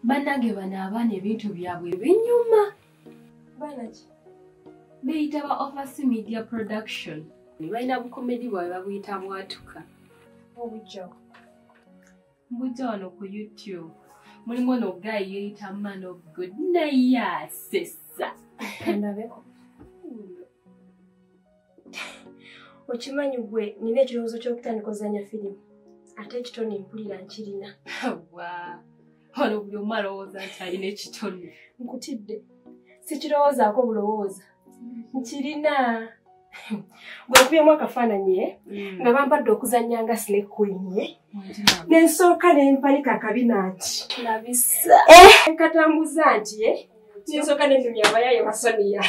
Bannange bano abaana ebintu byabwe binyuma. Baana ki? Beyita ba Overseas Media Production. Balina bukomedi bwawe babuyita bwatuka. Obujjawo. Mbujja wano ku YouTube. Mulimu ono guy yeeyita Man of God. Naye asesa. Kandabeko. Okimanyi gwe nina ekirowoozo ky'okutandika ozannya firimu. Ate ekitone mpulira nkirina. Wa. Wano buli omu alowooza nti alina ekitone. Nkutidde. Sikirowoozaako bulowooza. Nkirina. Bwe nkubyamu akafaananyi nga bampadde okuzannya nga Slay Queen. Nensooka nempanika akabina nti. Labisa. Nkatambuza nti nensooka nennumya abayaaye Basoniya.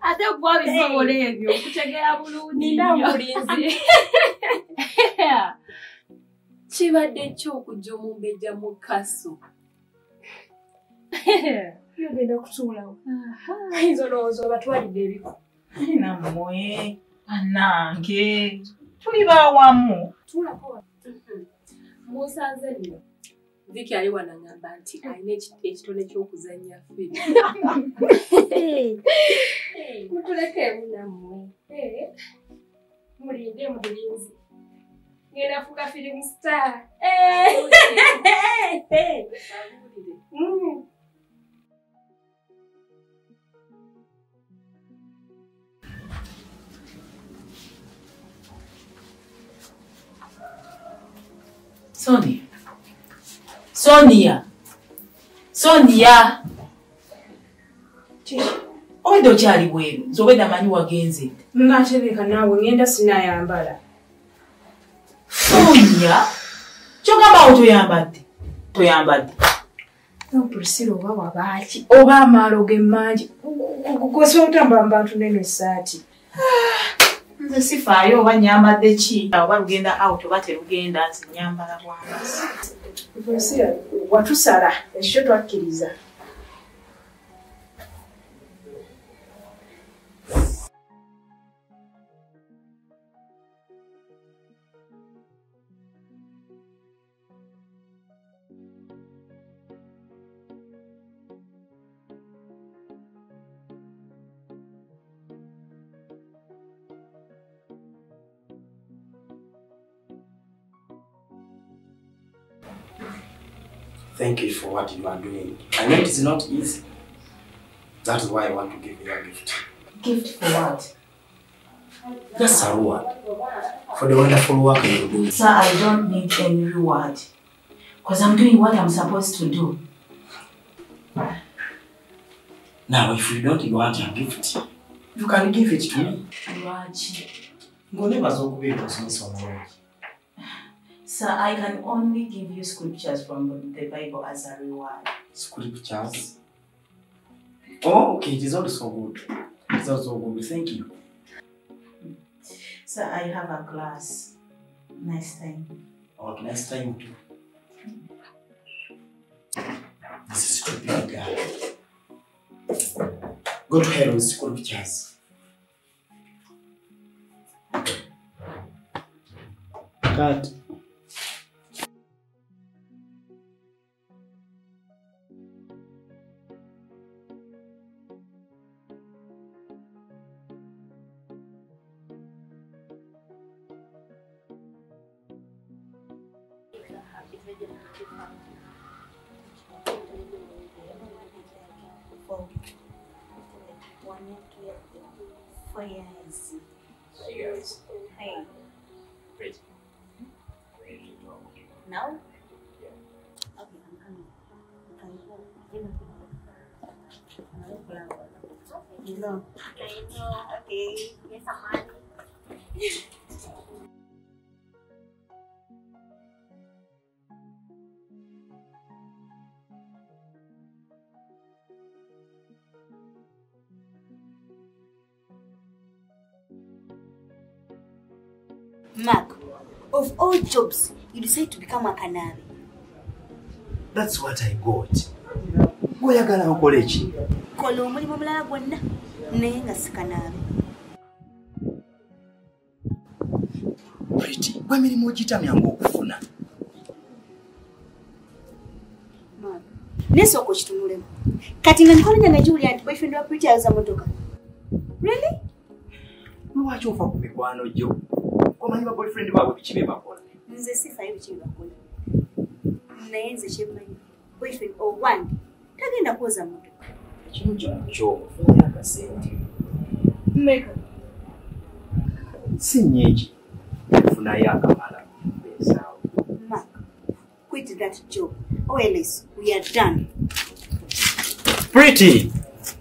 Ate gwa bisobola ebyo okutegeera bulungi. Nina omulinzi. Kibadde ky'okujja omumbejja mu kaso. Yogenda okutuulawo. Ayinza olowooza obatwalidde ebiko. Nammwe annange tuli baawamu. Tuulako. Musanze nno. Viki ali wano ngamba nti alina ekitone ky'okuzannya firimu. Mutulekeemu nammwe. Mulinde mulinzi. Ngenda fuka firimu star. Sonia. Obadde okyali bweru, nze obadde amanyi wagenze. Ngatebeeka naawe ngenda sinayambala. Sonia, kyogamba awo toyambadde. Priscilla oba wabaaki oba amaalo ge mangi kukosa otambula mu bantu neno essaati. Nze sifaayo oba nyambadde ki oba lugenda out oba terugenda nze nyambala bwamasi. Priscilla watusala ekyo twakkiriza. Thank you for what you are doing. I know it is not easy. That is why I want to give you a gift. Gift for what? Just a reward for the wonderful work you do. Sir, I don't need any reward. Because I'm doing what I'm supposed to do. Now, if you don't want a gift, you can give it to me. Sir, I can only give you scriptures from the Bible as a reward. Scriptures? Oh, okay. It is also good. It is also good. Thank you. Sir, I have a class. Next time. Oh, next time too. This is stupid girl. Go to hell with scriptures. Cut. Yes. Hey. Wait. Now? Yeah. Okay, I'm coming. No. Okay. Yes, I'm Mark, of all jobs, you decide to become a canary. That's what I got. Oyagala nkole ki? Kola omulimu mulala gwonna naye nga si canary. Pretty, gwe mirimu ogitamya ng'okufuna. Nesoko kitunulemu. Kati nga nikola nyanga Julia anti boyfriend wa Pretty auza motoka. Really? Lwaki ofa ku mikwano gyo? Omanyi ba boyfriend baabwe biki bye bakola? Nze sifayo biki bye bakola. Naye nze kyemmanyi. Boyfriend one tagenda kwoza motoka. Kimu kyo ofunye akasente. Mmeka. Si nnyingi. Funayo akamala. Mark, quit that job. Or else we are done. Pretty!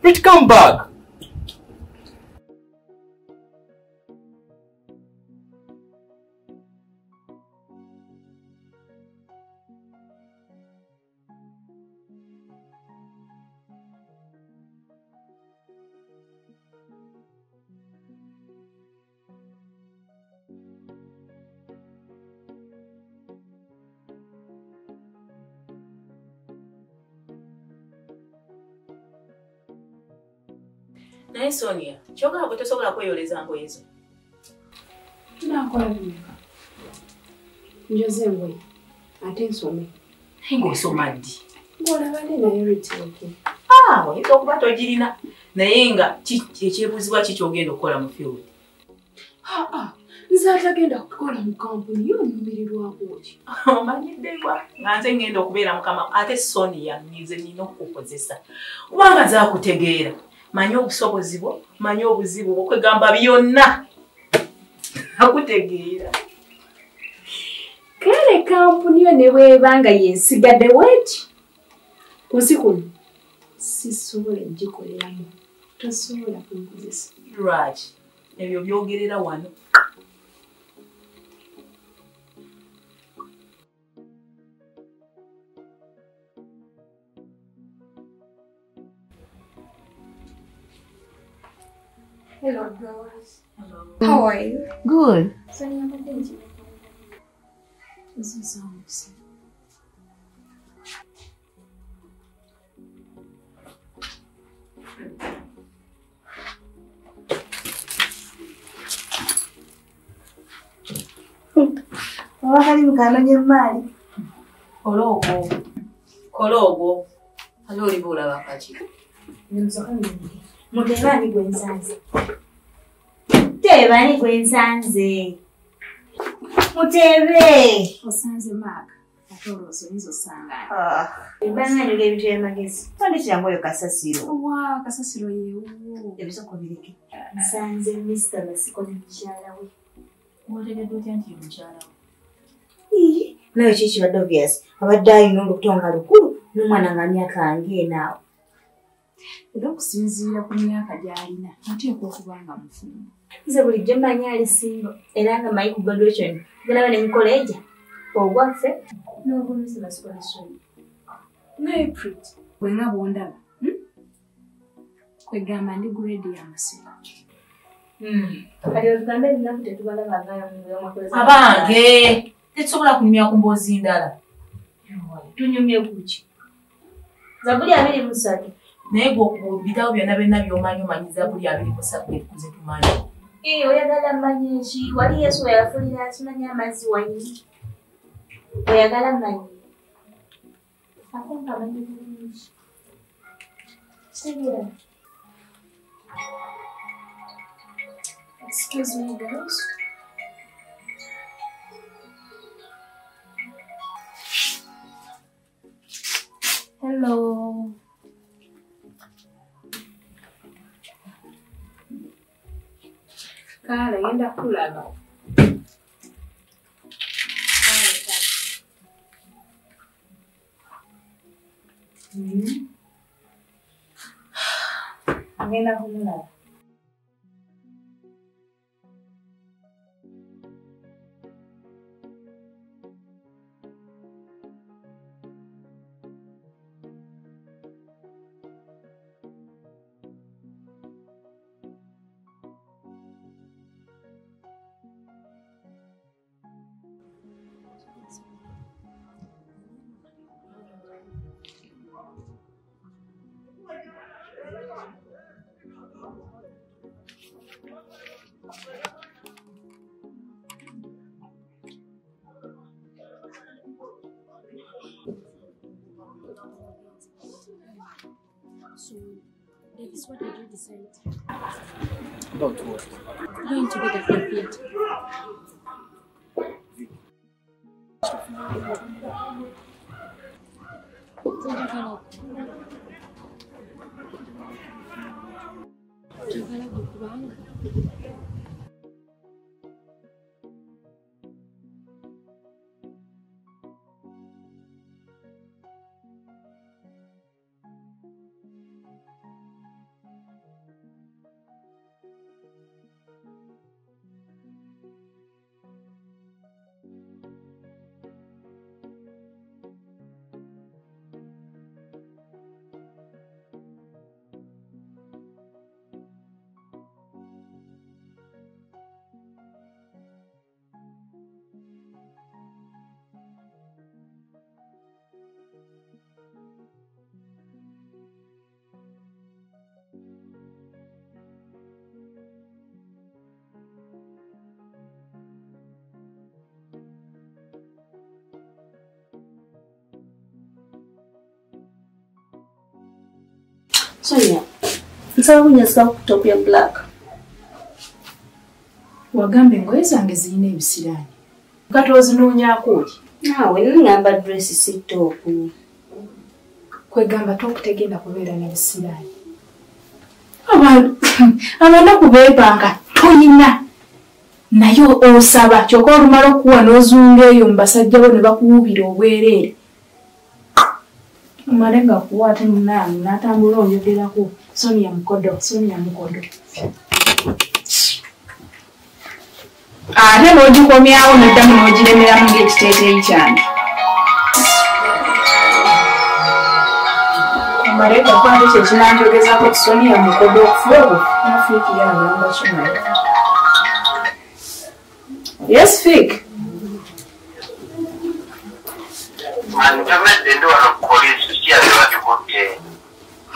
Pretty, come back! Naye Sonia, kyogala bwe tosobola kweyoleza ngoye ezo. Tunakola binga. Njoze ngoye. Ate nsome. Ng'osoma ddi? Ng'olabadde nayo retiroke. Oyinza okuba togirina. Naye nga ekyebuuzibwa ki ky'ogenda okukola mu field? Nze atagenda kukola mu kampuni y'omumirirwako ki? Omanyiddebwa nga nze ngenda okubeera mukama ate Sonia nze nina okukozesa. Kubanga zaakutegeera. Manyi obusobozi bwo, manyi obuzibu bwo kwegamba byonna. Akutegeera. Kale kampuni yo ne bw'ebanga yeesigadde weeti. Kunsi kuno sisobola gikoleramu. Tosobola kunkozesa. Lwaki? Ebyo byogerera wano. Hello, girls. Hello. How are you? Good. Sonia Madenji. This is awesome. Wabakali mukanonye mali. Kologo. Alo olibula bakaki. Mutebani gwensanze. Tebani gwensanze. Mutebe. Osanze Mark. Atolozo nizo sanga. Ibanga nyoge ebintu by'amagezi. Tondekera ngoyo kasasiro. Wow, kasasiro yewo. Ebisoko bireke. Nsanze Mr. Basiko n'omukyala we. Otegedde otya nti omukyala we? Nayo kiki badde obvious. Abadde ayina olukutonga lukulu n'omwana nga myaka ng'enaawo. Era okusinziira ku myaka gy'alina ateekwa okuba nga mufumbo. Nze bulijjo mmanyi ali singo era nga mayi ku graduation gulaba n'emikola egya ogwaffe n'ogw'Mr. Basiko n'essomero. Naye Pretty, bwenga bw'ondaba kwegamba ndi grade ya masiro. Kati otugambe ennaku tetubalabagayo mu by'omukozi. abange tetusobola kunyumya ku mboozi ndala. Tunyumye kuki? Zabuli 23. Naye gwe bitabo byonna byonna by'omanyi omanyi Zabuli 23 kuze tumanyi. Oyagala mmanyi ki? Wali Yesu weyafulira asimanyi amazzi wanyi. Oyagala mmanyi. Akumpa amanyi bulungi. Kitegeera. Excuse me, girls. Hello. Kale, yenda kulaba. Ngenda kumulaba. So that is what I do decide. About what? Going to get a complete. Sonia, nsaba kunyazika ku top ya black. Wagambe engoye zange zirina ebisiraani. Kati ozinoonya oli? Naawe ningamba dress si topu. Kwegamba topu tegenda kubeera n'ebisiraani. Abanaku beepanga toyina. Naye osaba kyokka olumala okuwa n'ozunga eyo mu basajja bo ne bakuwubira obwereere. Omale nga kuwa ate munaani n'atambula oyogerako Sonia Mukodo, Sonia Mukodo. Ate n'ogikomyawo n'oddamu n'ogiremeramu ng'ekiteeteeyi kyange. Omale nga kwate kye kinanjogezako Sonia Mukodo okufuubu nafiikira agamba kimayo. Yes, Fik.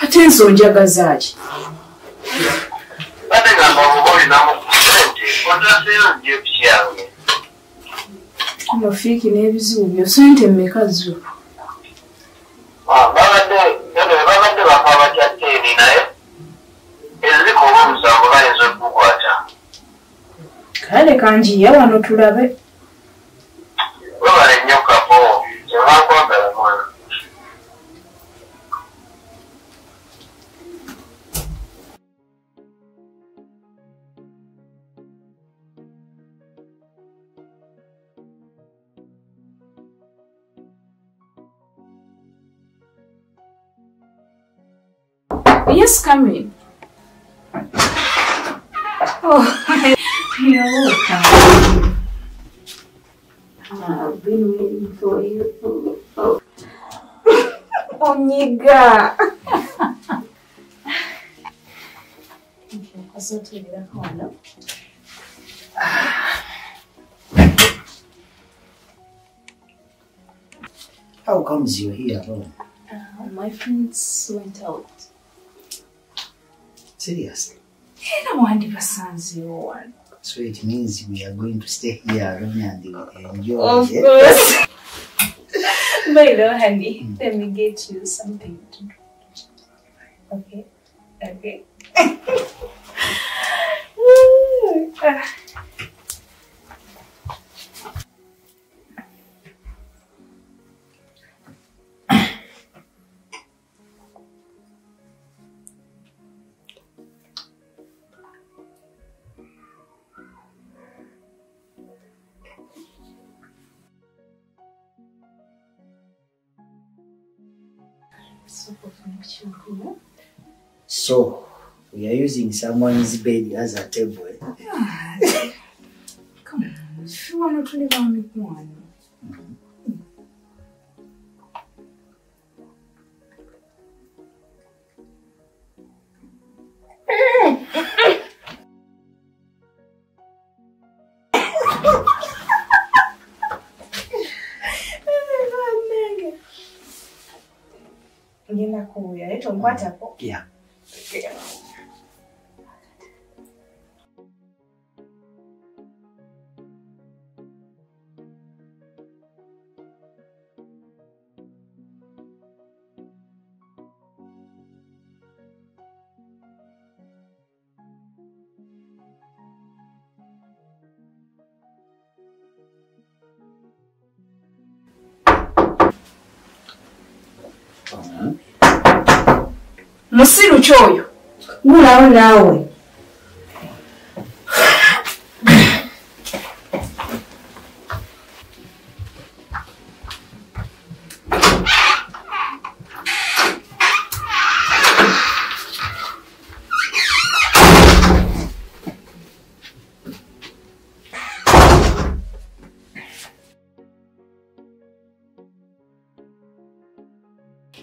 Ate nso njagaza ki? Kuno Fiki n'ebizibu byo ssente mmeka zo? babadde bakwaba kyatteeni naye ezirika olw'omusango bayinza okukukwata. Kale kanjiya wano tulabe. Webala ennyo kapo kyebankwagala mwana. Yes, come in. Oh, you're welcome. I've been waiting for you. Oh, Onyiga. How comes you're here alone? My friends went out. Seriously? So it means we are going to stay here alone and enjoy. Of course. But no, honey, let me get you something to drink. Okay? Okay. So, we are using someone's bed as a table. Come on, if you want to live on with one. Yeah. Musiru kyoyo. Ngulawo naawe.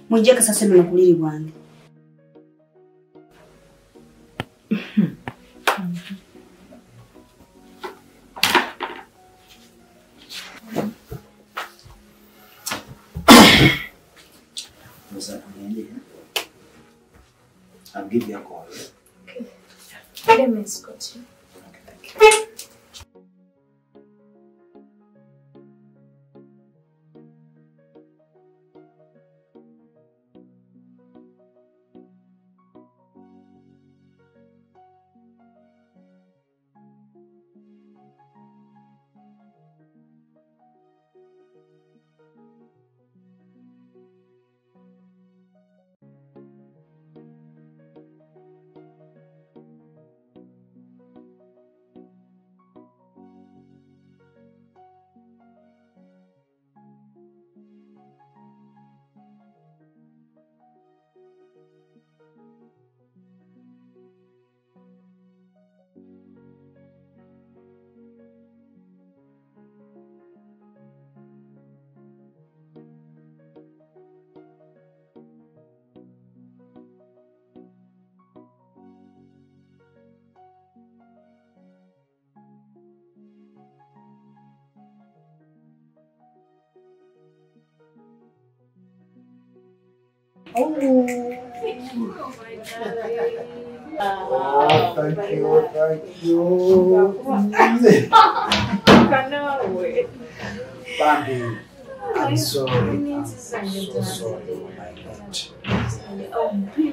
Mujje kasase luno kuliri bwange. I'll give you a call. Okay. Let me escort you. Okay, thank you. Oh, thank you. Bambi, I'm sorry. I'm so sorry. Oh my God.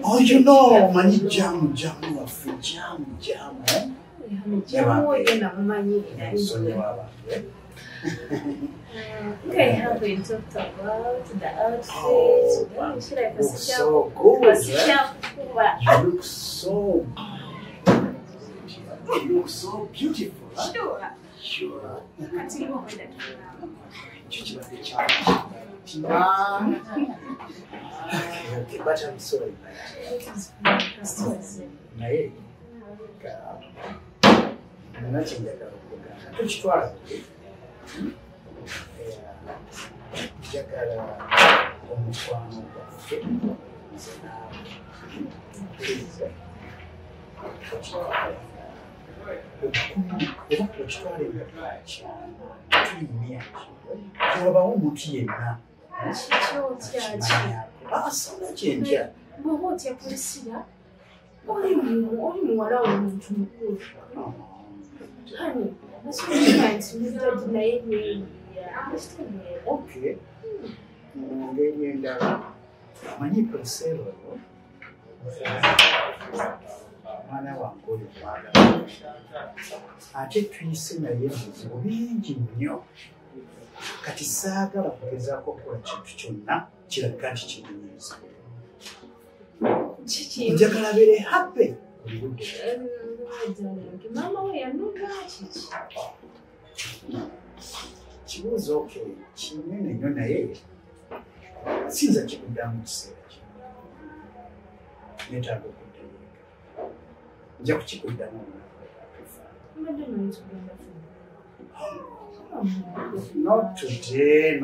Oh, you know, mani jam, eh? So you are Okay, have we talked about the outfit? Oh, wow. Should I Looks so good, right? You look so... You look so beautiful, huh? Sure. Sure. Continue with it. Okay, but I'm sorry. Naye, tukitwala njagala omukwano gwaffe nze naawe era okitwala ebyaki tuyimya tulabawo omuntu yenna asana kyenja bw'oba otya kulisira oli muwala w'omuntu mukulu hani nasomera nti muzadde naye okay mu ngeri endala manyi puliseero oyo mwana wange oyo mwagala ate tuyise naye ebizibu bingi nnyo kati saagala kugezaako okukola kintu kyonna kiraga nti kimunyiiza njagala beere happy buli budde maama we yanuga kiki kibuuzo okay kinene nnyo naye sinza kikuddamu mu kiseera kino neetaaga okuddayo nja kukikuddamu not today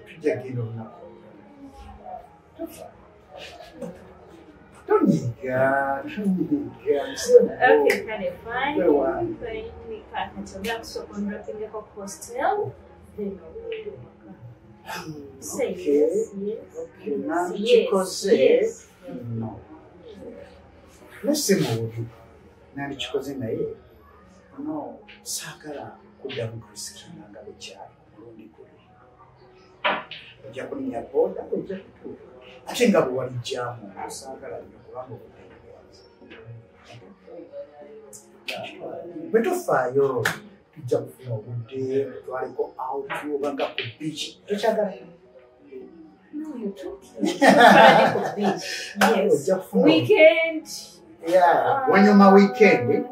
tujja genda olunaku tonyiga Okay, kind of fine. We can't tell so on wrapping the hostel. Then we'll do say yes, yes. No. Lese mubi nali kikoze naye no saagala kuddamu Christina nga bekyali mulundi guli ojja kulinya boda ojja kutuuka ate nga bwe walijjamu saagala nnyo kubanga obudde bwe tufaayo tujja kufuna obudde tutwaleko out oba nga ku beach tokyagala No, you took it. Paradise Beach. Yes. Weekend. Yeah. Wanyuma weekend.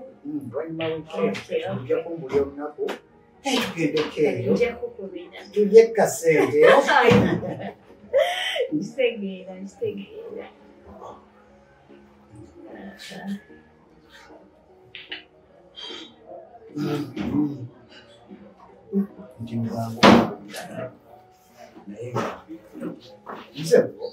Wanyuma weekend. Okay. Ujja kumbulya olunaku. Tugende keeyo. Nja kukubira. Tulye kasente. Nstegeera. Nti mubango. Naye nze bo.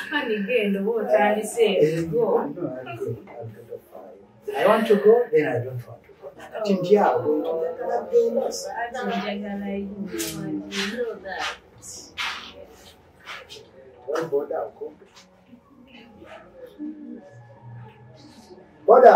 Honey, genda otandise. Go. I want to go, then I don't want to go. Tinjao. You know that. Well, Boda, go. Boda.